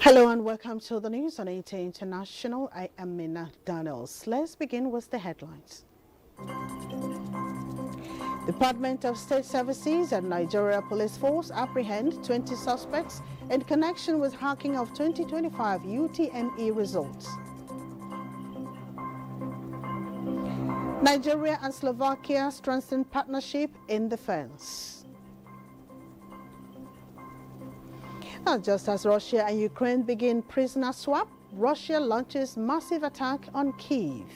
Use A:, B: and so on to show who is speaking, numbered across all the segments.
A: Hello and welcome to the news on NTA International. I am Mina Daniels. Let's begin with the headlines. Department of State Services and Nigeria Police Force apprehend 20 suspects in connection with hacking of 2025 UTME results. Nigeria and Slovakia strengthen partnership in defense. Just as Russia and Ukraine begin prisoner swap, Russia launches massive attack on Kyiv.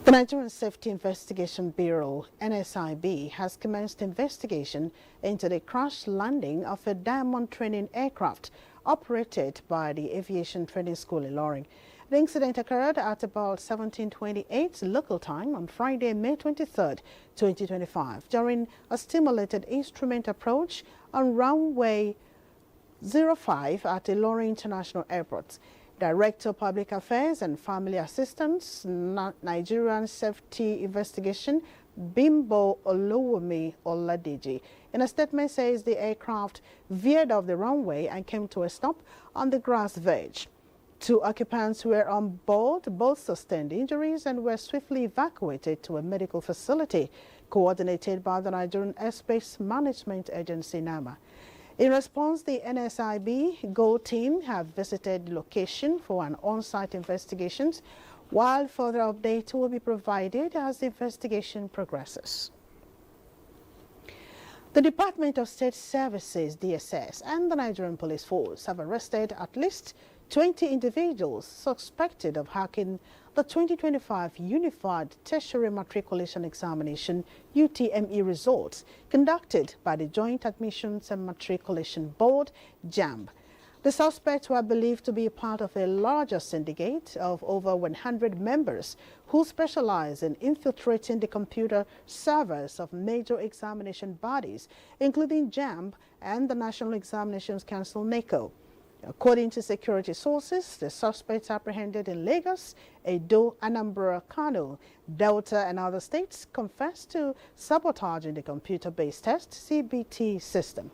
A: The Nigerian Safety Investigation Bureau, NSIB, has commenced investigation into the crash landing of a diamond training aircraft operated by the Aviation Training School in Ilorin. The incident occurred at about 17:28 local time on Friday, May 23, 2025, during a stimulated instrument approach on runway 05 at Ilorin International Airport. Director of Public Affairs and Family Assistance, Nigerian Safety Investigation, Bimbo Oluwumi Oladeji, in a statement says the aircraft veered off the runway and came to a stop on the grass verge. 2 occupants were on board, both sustained injuries and were swiftly evacuated to a medical facility coordinated by the Nigerian Airspace Management Agency, NAMA. In response, the NSIB GO team have visited the location for an on-site investigation, while further updates will be provided as the investigation progresses. The Department of State Services, DSS, and the Nigerian Police Force have arrested at least 20 individuals suspected of hacking the 2025 Unified Tertiary Matriculation Examination UTME results conducted by the Joint Admissions and Matriculation Board, JAMB. The suspects were believed to be part of a larger syndicate of over 100 members who specialize in infiltrating the computer servers of major examination bodies, including JAMB and the National Examinations Council, NACO. According to security sources, the suspects apprehended in Lagos, Edo, Anambra, Kano, Delta, and other states confessed to sabotaging the computer-based test CBT system.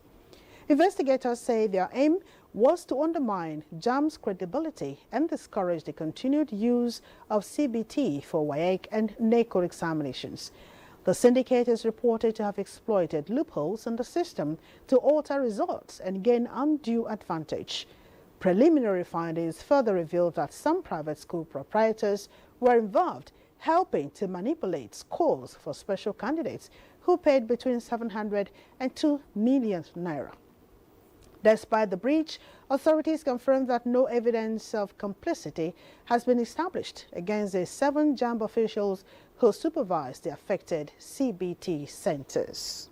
A: Investigators say their aim was to undermine JAMB's credibility and discourage the continued use of CBT for WAEC and NACO examinations. The syndicate is reported to have exploited loopholes in the system to alter results and gain undue advantage. Preliminary findings further revealed that some private school proprietors were involved, helping to manipulate scores for special candidates who paid between 700 and 2 million naira. Despite the breach, authorities confirmed that no evidence of complicity has been established against the 7 JAMB officials who supervised the affected CBT centers.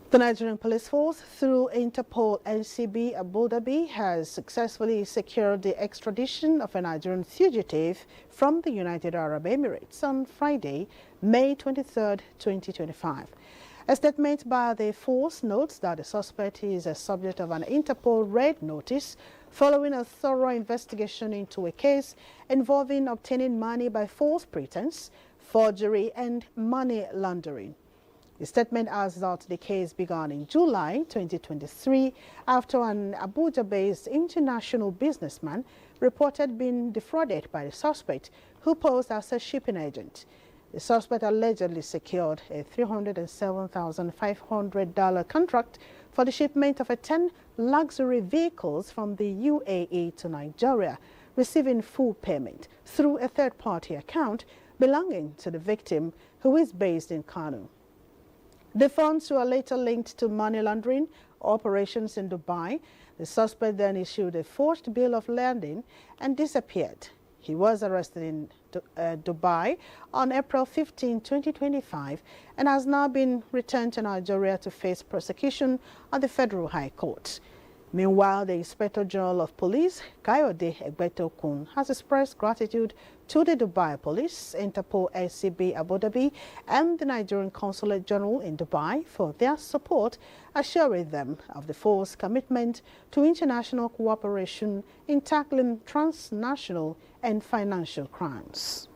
A: The Nigerian Police Force, through Interpol NCB Abu Dhabi, has successfully secured the extradition of a Nigerian fugitive from the United Arab Emirates on Friday, May 23, 2025. A statement by the force notes that the suspect is a subject of an Interpol Red Notice following a thorough investigation into a case involving obtaining money by false pretense, forgery, and money laundering. The statement adds that the case began in July 2023 after an Abuja-based international businessman reported being defrauded by the suspect, who posed as a shipping agent. The suspect allegedly secured a $307,500 contract for the shipment of 10 luxury vehicles from the UAE to Nigeria, receiving full payment through a third-party account belonging to the victim, who is based in Kano. The funds were later linked to money laundering operations in Dubai. The suspect then issued a forged bill of lading and disappeared. He was arrested in Dubai on April 15, 2025, and has now been returned to Nigeria to face prosecution at the Federal High Court. Meanwhile, the Inspector General of Police, Kayode Egbetokun, has expressed gratitude to the Dubai Police, Interpol SCB Abu Dhabi, and the Nigerian Consulate General in Dubai for their support, assuring them of the force's commitment to international cooperation in tackling transnational and financial crimes.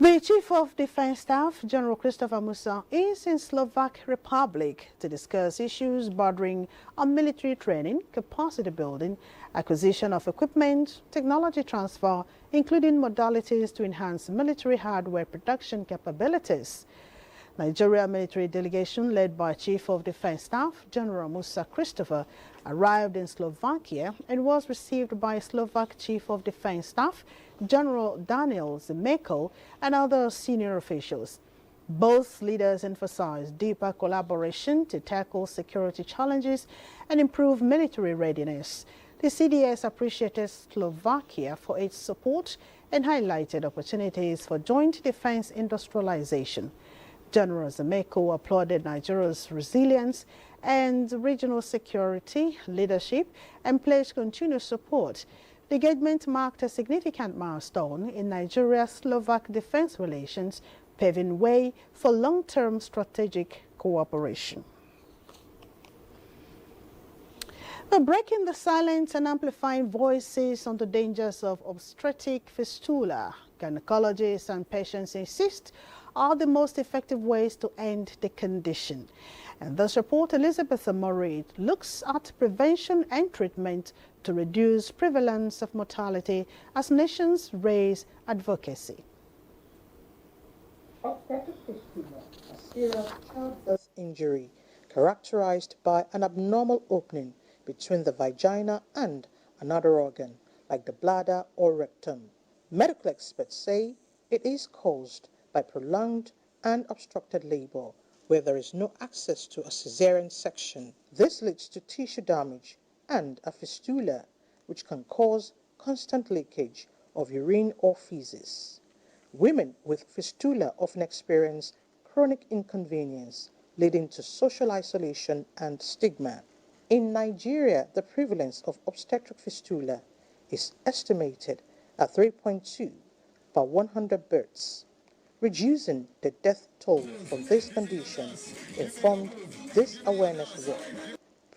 A: The Chief of Defense Staff, General Christopher Musa, is in Slovak Republic to discuss issues bordering on military training, capacity building, acquisition of equipment, technology transfer, including modalities to enhance military hardware production capabilities. Nigeria military delegation led by Chief of Defense Staff, General Musa Christopher, arrived in Slovakia and was received by Slovak Chief of Defense Staff, General Daniel Zemeko, and other senior officials. Both leaders emphasized deeper collaboration to tackle security challenges and improve military readiness. The CDS appreciated Slovakia for its support and highlighted opportunities for joint defense industrialization. General Zemeko applauded Nigeria's resilience and regional security leadership and pledged continued support. The engagement marked a significant milestone in Nigeria-Slovak defense relations, paving way for long-term strategic cooperation. But breaking the silence and amplifying voices on the dangers of obstetric fistula, gynecologists and patients insist are the most effective ways to end the condition. And this report, Elizabeth Amorit, looks at prevention and treatment to reduce prevalence of mortality as nations raise advocacy.
B: Obstetric fistula, a serious childbirth injury characterized by an abnormal opening between the vagina and another organ, like the bladder or rectum. Medical experts say it is caused by prolonged and obstructed labor, where there is no access to a cesarean section. This leads to tissue damage and a fistula, which can cause constant leakage of urine or feces. Women with fistula often experience chronic inconvenience, leading to social isolation and stigma. In Nigeria, the prevalence of obstetric fistula is estimated at 3.2 per 100 births. Reducing the death toll from this condition informed this awareness work.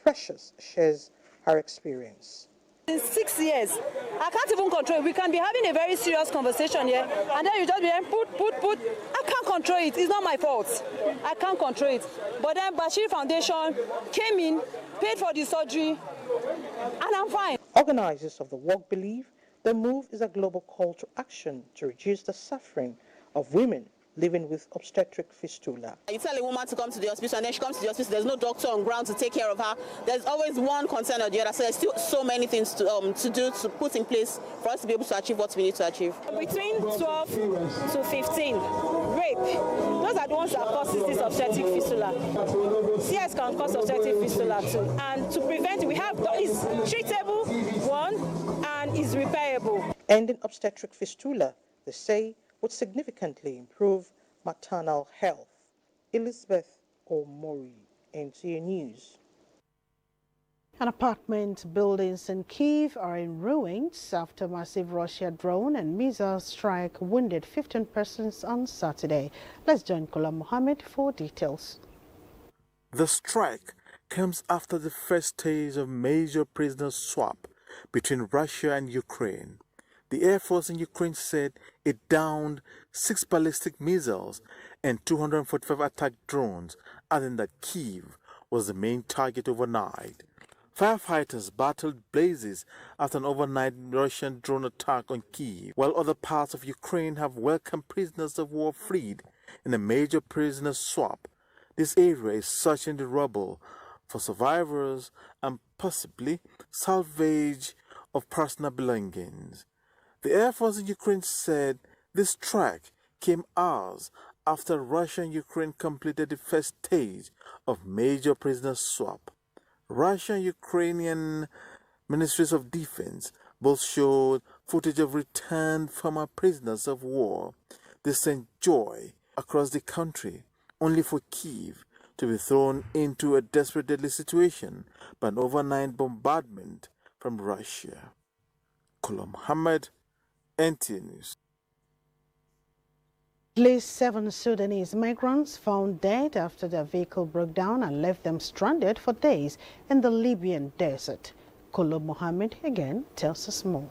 B: Precious shares her experience.
C: In 6 years, I can't even control it. We can be having a very serious conversation here, and then you just be like, put. I can't control it. It's not my fault. I can't control it. But then Bashir Foundation came in, paid for the surgery, and I'm fine.
B: Organizers of the walk believe the move is a global call to action to reduce the suffering of women living with obstetric fistula.
D: You tell a woman to come to the hospital, and then she comes to the hospital, there's no doctor on ground to take care of her. There's always one concern or the other, so there's still so many things to do, to put in place for us to be able to achieve what we need to achieve.
C: Between 12 to 15, rape, those are the ones that cause this obstetric fistula. CS can cause obstetric fistula too. And to prevent it, we have, is treatable, one, and is repairable.
B: Ending obstetric fistula, they say, would significantly improve maternal health. Elizabeth Omori, NTA News.
A: And apartment buildings in Kyiv are in ruins after massive Russian drone and missile strike wounded 15 persons on Saturday. Let's join Kola Mohammed for details.
E: The strike comes after the first stage of major prisoner swap between Russia and Ukraine. The Air Force in Ukraine said it downed 6 ballistic missiles and 245 attack drones, adding that Kyiv was the main target overnight. Firefighters battled blazes after an overnight Russian drone attack on Kyiv, while other parts of Ukraine have welcomed prisoners of war freed in a major prisoner swap. This area is searching the rubble for survivors and possibly salvage of personal belongings. The Air Force in Ukraine said this strike came hours after Russia and Ukraine completed the first stage of major prisoner swap. Russia and Ukrainian ministries of defense both showed footage of returned former prisoners of war. They sent joy across the country, only for Kyiv to be thrown into a desperate deadly situation by an overnight bombardment from Russia. Kula Muhammad, NTA News.
A: At least 7 Sudanese migrants found dead after their vehicle broke down and left them stranded for days in the Libyan desert. Kula Muhammad again tells us more.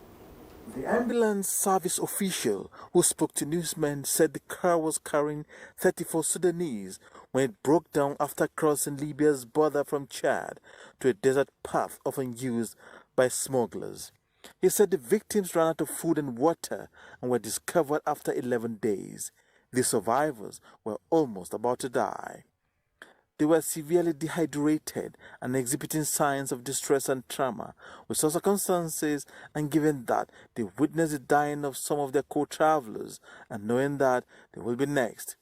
E: The ambulance service official who spoke to newsmen said the car was carrying 34 Sudanese when it broke down after crossing Libya's border from Chad to a desert path often used by smugglers. He said the victims ran out of food and water and were discovered after 11 days. The survivors were almost about to die. They were severely dehydrated and exhibiting signs of distress and trauma, with such circumstances, and given that they witnessed the dying of some of their co-travelers and knowing that they will be next.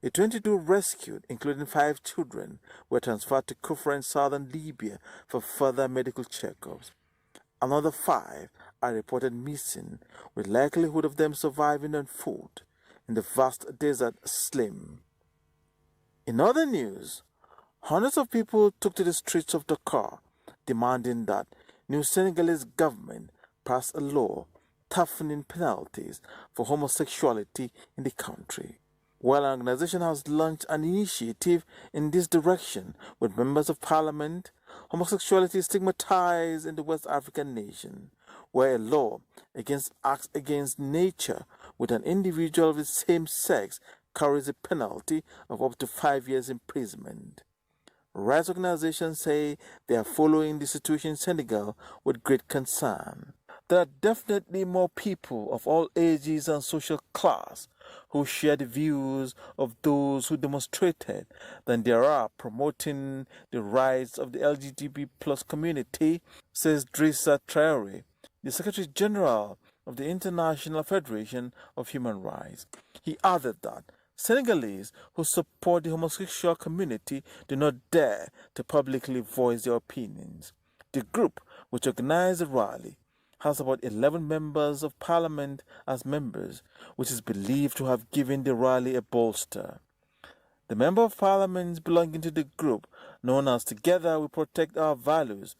E: The 22 rescued, including 5 children, were transferred to Kufra in southern Libya for further medical checkups. Another 5 are reported missing, with likelihood of them surviving on foot in the vast desert slim. In other news, hundreds of people took to the streets of Dakar, demanding that new Senegalese government pass a law toughening penalties for homosexuality in the country. While an organization has launched an initiative in this direction with members of parliament, homosexuality is stigmatized in the West African nation, where a law against acts against nature with an individual of the same sex carries a penalty of up to 5 years imprisonment. Rights organizations say they are following the situation in Senegal with great concern. There are definitely more people of all ages and social class who share the views of those who demonstrated than there are promoting the rights of the LGBT plus community, says Drissa Traore, the Secretary General of the International Federation of Human Rights. He added that Senegalese who support the homosexual community do not dare to publicly voice their opinions. The group, which organized the rally, has about 11 members of parliament as members, which is believed to have given the rally a bolster. The member of parliament belonging to the group, known as Together We Protect Our Values,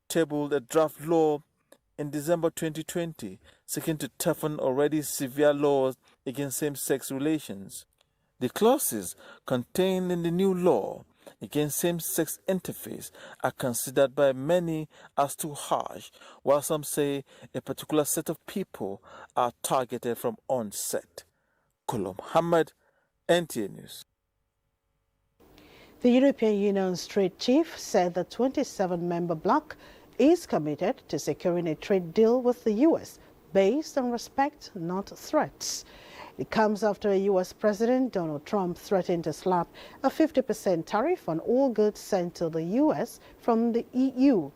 E: tabled a draft law in December 2020, seeking to toughen already severe laws against same-sex relations. The clauses contained in the new law against same-sex interface are considered by many as too harsh, while some say a particular set of people are targeted from onset. Kula Muhammad, NTA News.
A: The European Union's trade chief said the 27-member bloc is committed to securing a trade deal with the U.S. based on respect, not threats. It comes after a U.S. President Donald Trump threatened to slap a 50% tariff on all goods sent to the U.S. from the EU.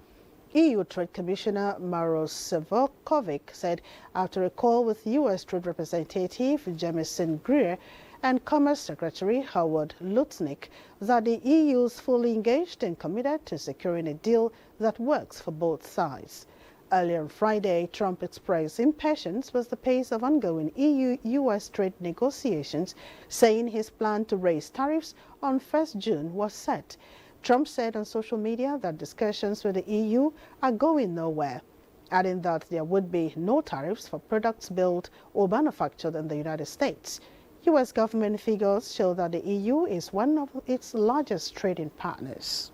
A: EU Trade Commissioner Maros Sefcovic said after a call with U.S. Trade Representative Jamieson Greer and Commerce Secretary Howard Lutnick that the EU is fully engaged and committed to securing a deal that works for both sides. Earlier on Friday, Trump expressed impatience with the pace of ongoing EU-US trade negotiations, saying his plan to raise tariffs on 1st June was set. Trump said on social media that discussions with the EU are going nowhere, adding that there would be no tariffs for products built or manufactured in the United States. U.S. government figures show that the EU is one of its largest trading partners.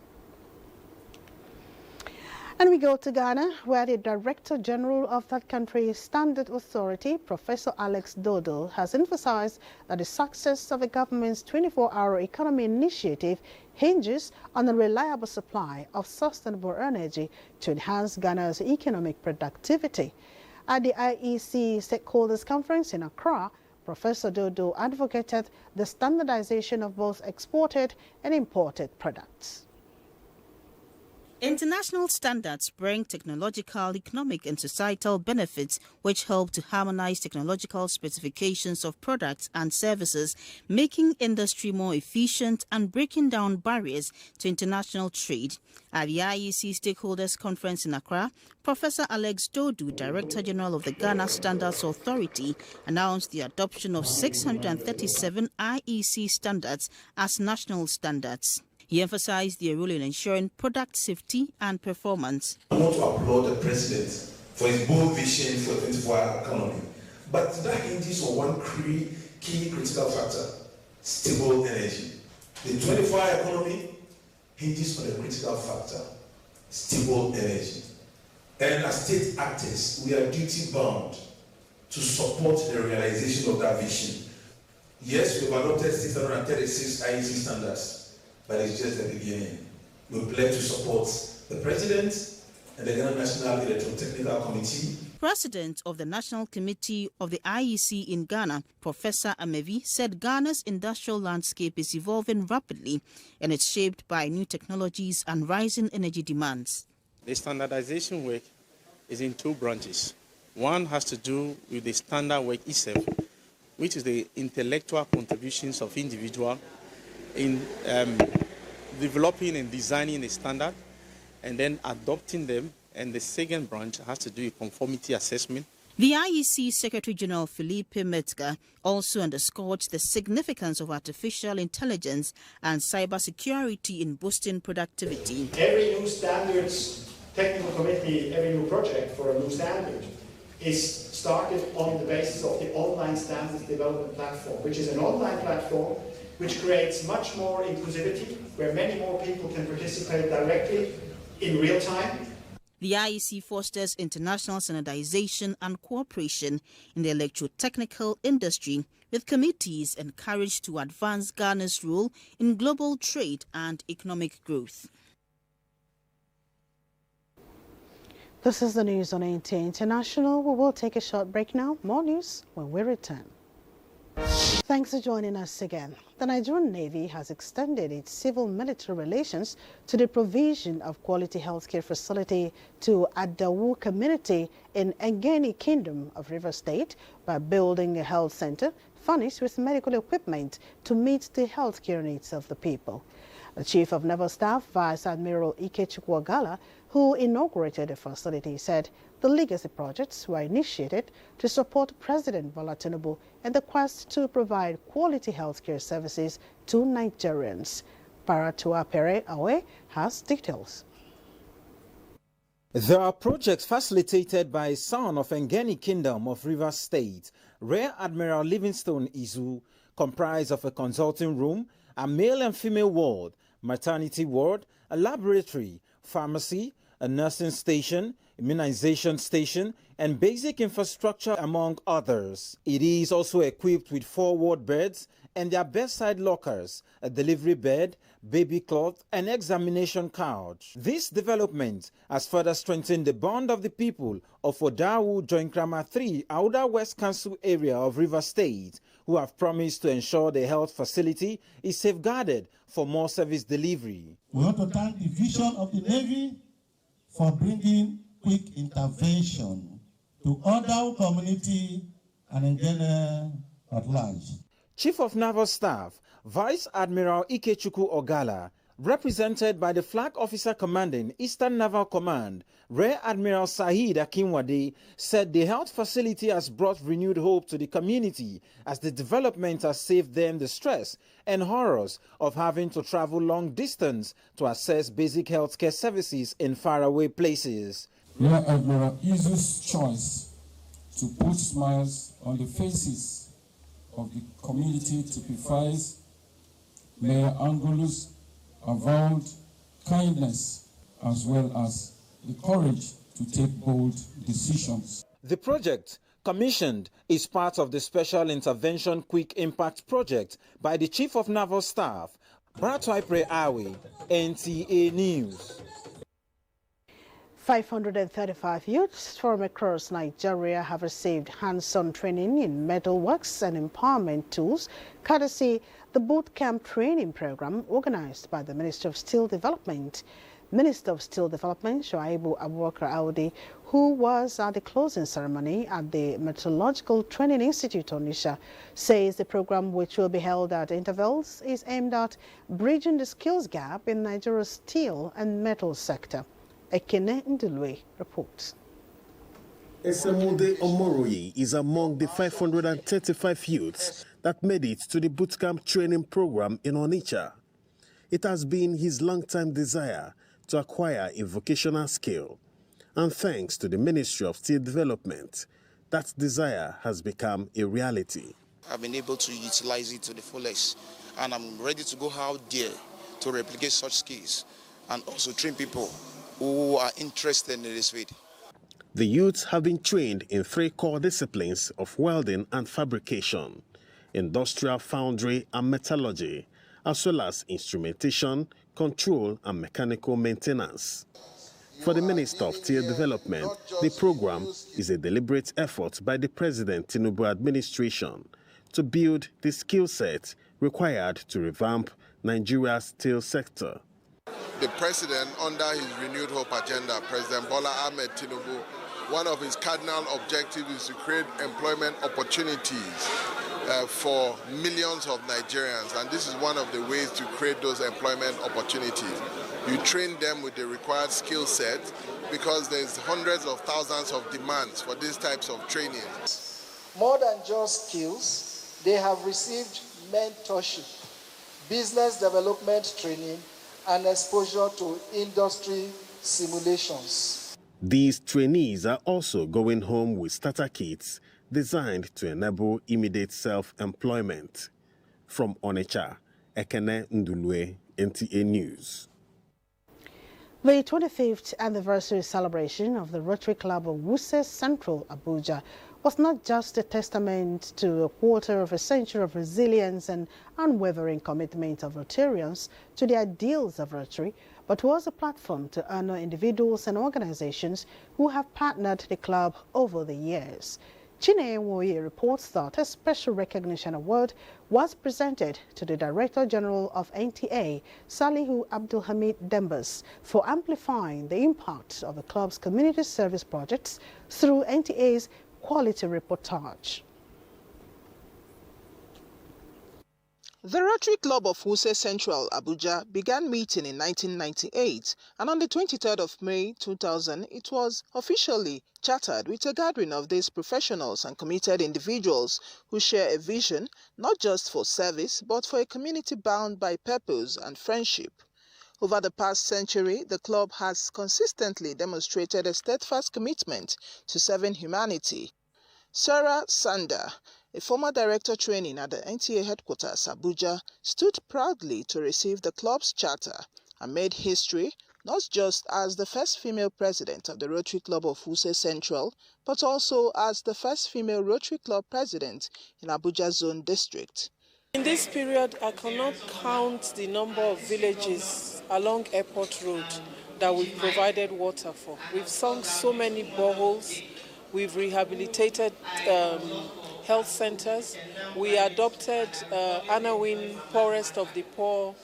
A: And we go to Ghana, where the Director General of that country's Standard Authority, Professor Alex Dodo, has emphasized that the success of the government's 24-hour economy initiative hinges on a reliable supply of sustainable energy to enhance Ghana's economic productivity. At the IEC Stakeholders Conference in Accra, Professor Dodo advocated the standardization of both exported and imported products.
F: International standards bring technological, economic and societal benefits which help to harmonize technological specifications of products and services, making industry more efficient and breaking down barriers to international trade. At the IEC Stakeholders Conference in Accra, Professor Alex Dodo, Director General of the Ghana Standards Authority, announced the adoption of 637 IEC standards as national standards. He emphasized their role in ensuring product safety and performance.
G: I want to applaud the president for his bold vision for the 24-hour economy. But that hinges on one key critical factor: stable energy. The 24-hour economy hinges on a critical factor: stable energy. And as state actors, we are duty-bound to support the realization of that vision. Yes, we've adopted 636 IEC standards, but it's just the beginning. We pledge to support the President and the Ghana National Electrotechnical Committee.
F: President of the National Committee of the IEC in Ghana, Professor Amevi, said Ghana's industrial landscape is evolving rapidly and it's shaped by new technologies and rising energy demands.
H: The standardization work is in two branches. One has to do with the standard work itself, which is the intellectual contributions of individuals in developing and designing a standard and then adopting them. And the second branch has to do with conformity assessment.
F: The IEC Secretary General Philippe Metzger also underscored the significance of artificial intelligence and cybersecurity in boosting productivity.
I: Every new standards technical committee, every new project for a new standard is started on the basis of the online standards development platform, which is an online platform which creates much more inclusivity, where many more people can participate directly in real time.
F: The IEC fosters international standardization and cooperation in the electrotechnical industry, with committees encouraged to advance Ghana's role in global trade and economic growth.
A: This is the news on NTA International. We will take a short break now. More news when we return. Thanks for joining us again. The Nigerian Navy has extended its civil-military relations to the provision of quality healthcare facility to Adawu community in Engeni Kingdom of Rivers State by building a health center furnished with medical equipment to meet the healthcare needs of the people. The Chief of Naval Staff, Vice Admiral Ikechukwu Ogala, who inaugurated the facility, said the legacy projects were initiated to support President Bola Tinubu in the quest to provide quality healthcare services to Nigerians. Paratua Pere Awe has details.
J: There are projects facilitated by a son of Engeni Kingdom of Rivers State, Rear Admiral Livingstone Izu, comprised of a consulting room, a male and female ward, maternity ward, a laboratory, pharmacy, a nursing station, immunization station, and basic infrastructure, among others. It is also equipped with 4 ward beds and their bedside lockers, a delivery bed, baby cloth, and examination couch. This development has further strengthened the bond of the people of Odawu Joinkrama 3, Auda West Council area of Rivers State, who have promised to ensure the health facility is safeguarded for more service delivery.
K: We want to thank the vision of the Navy for bringing quick intervention to Odawu community and Engene at large.
J: Chief of Naval Staff, Vice Admiral Ikechukwu Ogala, represented by the Flag Officer Commanding Eastern Naval Command, Rear Admiral Saheed Akinwade, said the health facility has brought renewed hope to the community as the development has saved them the stress and horrors of having to travel long distance to access basic healthcare services in faraway places.
K: Rear Admiral Izu's choice to put smiles on the faces of the community typifies Mayor Angulu's avowed kindness as well as the courage to take bold decisions.
J: The project, commissioned, is part of the Special Intervention Quick Impact Project by the Chief of Naval Staff, Bratwaipre Awe, NTA News.
A: 535 youths from across Nigeria have received hands-on training in metalworks and empowerment tools, courtesy the boot camp training program organized by the Ministry of Steel Development. Minister of Steel Development, Shoaibu Abubakar Audi, who was at the closing ceremony at the Metallurgical Training Institute Onitsha, says the program, which will be held at intervals, is aimed at bridging the skills gap in Nigeria's steel and metal sector. Ekene Ndulwe reports.
L: Esemude Omoroye is among the 535 youths that made it to the bootcamp training program in Onitsha. It has been his long-time desire to acquire a vocational skill. And thanks to the Ministry of Steel Development, that desire has become a reality.
M: I've been able to utilize it to the fullest, and I'm ready to go out there to replicate such skills and also train people who are interested in this field.
L: The youths have been trained in 3 core disciplines of welding and fabrication, industrial foundry and metallurgy, as well as instrumentation, control and mechanical maintenance. For the Minister of Steel Development, the program is a deliberate effort by the President Tinubu administration to build the skill set required to revamp Nigeria's steel sector.
N: The President, under his renewed hope agenda, President Bola Ahmed Tinubu, one of his cardinal objectives is to create employment opportunities for millions of Nigerians, and this is one of the ways to create those employment opportunities. You train them with the required skill set because there's hundreds of thousands of demands for these types of training.
O: More than just skills, they have received mentorship, business development training, and exposure to industry simulations.
L: These trainees are also going home with starter kits designed to enable immediate self-employment. From Onitsha, Ekene Ndulue, NTA News.
A: The 25th anniversary celebration of the Rotary Club of Wuse Central, Abuja, was not just a testament to a quarter of a century of resilience and unwavering commitment of Rotarians to the ideals of Rotary, but was a platform to honor individuals and organizations who have partnered the club over the years. Chineye Nwoye reports that a special recognition award was presented to the Director General of NTA, Salihu Abdulhamid Dembas, for amplifying the impact of the club's community service projects through NTA's quality reportage.
P: The Rotary Club of Wuse Central, Abuja, began meeting in 1998, and on the 23rd of May 2000, it was officially chartered with a gathering of these professionals and committed individuals who share a vision not just for service, but for a community bound by purpose and friendship. Over the past century, the club has consistently demonstrated a steadfast commitment to serving humanity. Sarah Sander, a former director training at the NTA headquarters, Abuja, stood proudly to receive the club's charter and made history not just as the first female president of the Rotary Club of Wuse Central, but also as the first female Rotary Club president in Abuja Zone District.
Q: In this period, I cannot count the number of villages along Airport Road that we've provided water for. We've sunk so many boreholes, we've rehabilitated health centers, we adopted Anawin, poorest of the poor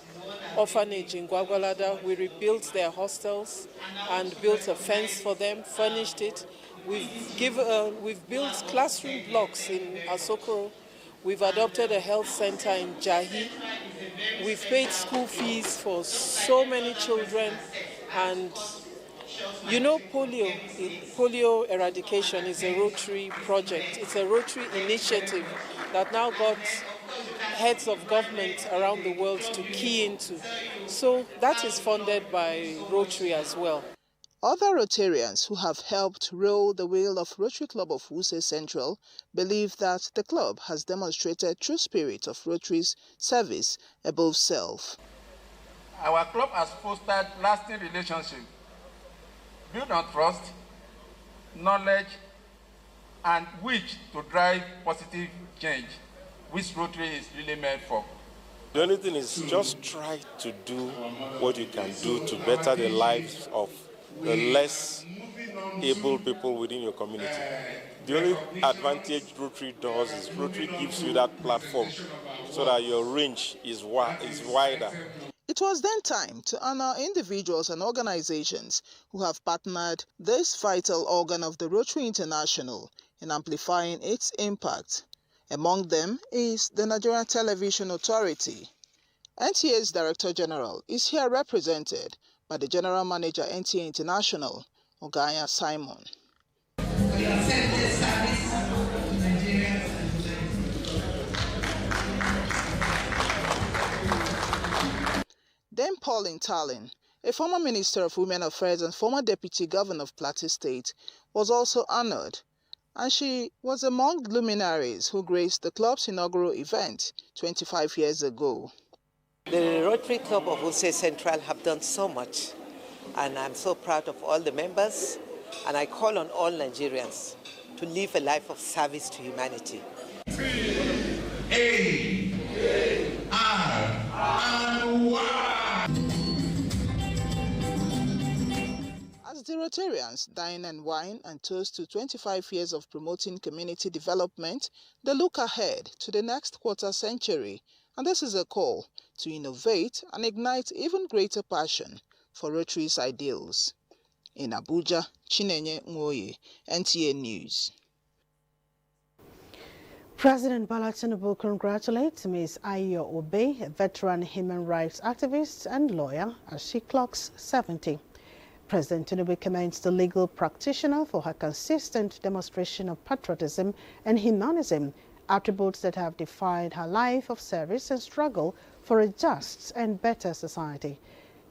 Q: orphanage in Gwagwalada. We rebuilt their hostels and built a fence for them, furnished it. We've built classroom blocks in Asokoro. We've adopted a health center in Jahi. We've paid school fees for so many children, and you know, polio eradication is a Rotary project. It's a Rotary initiative that now got heads of government around the world to key into. So that is funded by Rotary as well.
P: Other Rotarians who have helped roll the wheel of Rotary Club of Wuse Central believe that the club has demonstrated true spirit of Rotary's service above self.
R: Our club has fostered lasting relationships built on trust, knowledge, and wish to drive positive change, which Rotary is really meant for.
S: The only thing is just try to do what you can do to better the lives of the less able people within your community. The only advantage Rotary does is Rotary gives you that platform so that your range is wider.
P: It was then time to honor individuals and organizations who have partnered this vital organ of the Rotary International in amplifying its impact. Among them is the Nigerian Television Authority. NTA's Director General is here represented by the General Manager NTA International, Ogaya Simon. The hall in Tallinn, a former Minister of Women Affairs and former Deputy Governor of Plateau State was also honored, and she was among luminaries who graced the club's inaugural event 25 years ago.
T: The Rotary Club of Wuse Central have done so much, and I'm so proud of all the members, and I call on all Nigerians to live a life of service to humanity.
P: As the Rotarians dine and wine and toast to 25 years of promoting community development, they look ahead to the next quarter century, and this is a call to innovate and ignite even greater passion for Rotary's ideals. In Abuja, Chinenye Nwoye, NTA News.
A: President Bola Tinubu congratulates Ms. Ayo Obe, a veteran human rights activist and lawyer, as she clocks 70. President Tinubu commends the legal practitioner for her consistent demonstration of patriotism and humanism, attributes that have defined her life of service and struggle for a just and better society.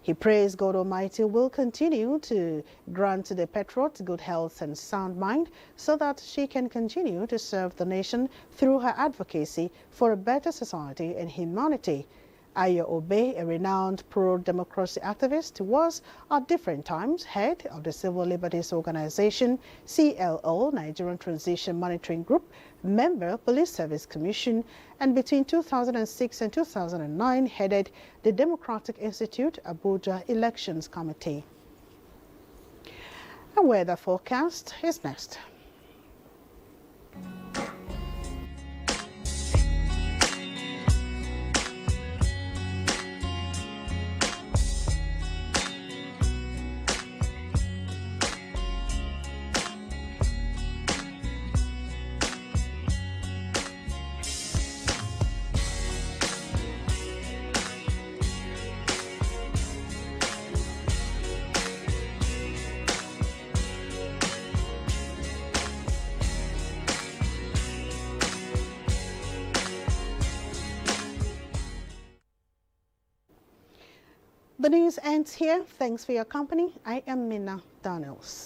A: He prays God Almighty will continue to grant the patriot good health and sound mind so that she can continue to serve the nation through her advocacy for a better society and humanity. Ayo Obe, a renowned pro-democracy activist, was at different times head of the Civil Liberties Organization, CLO, Nigerian Transition Monitoring Group, member Police Service Commission, and between 2006 and 2009 headed the Democratic Institute Abuja Elections Committee. A weather forecast is next. The news ends here. Thanks for your company. I am Mina Daniels.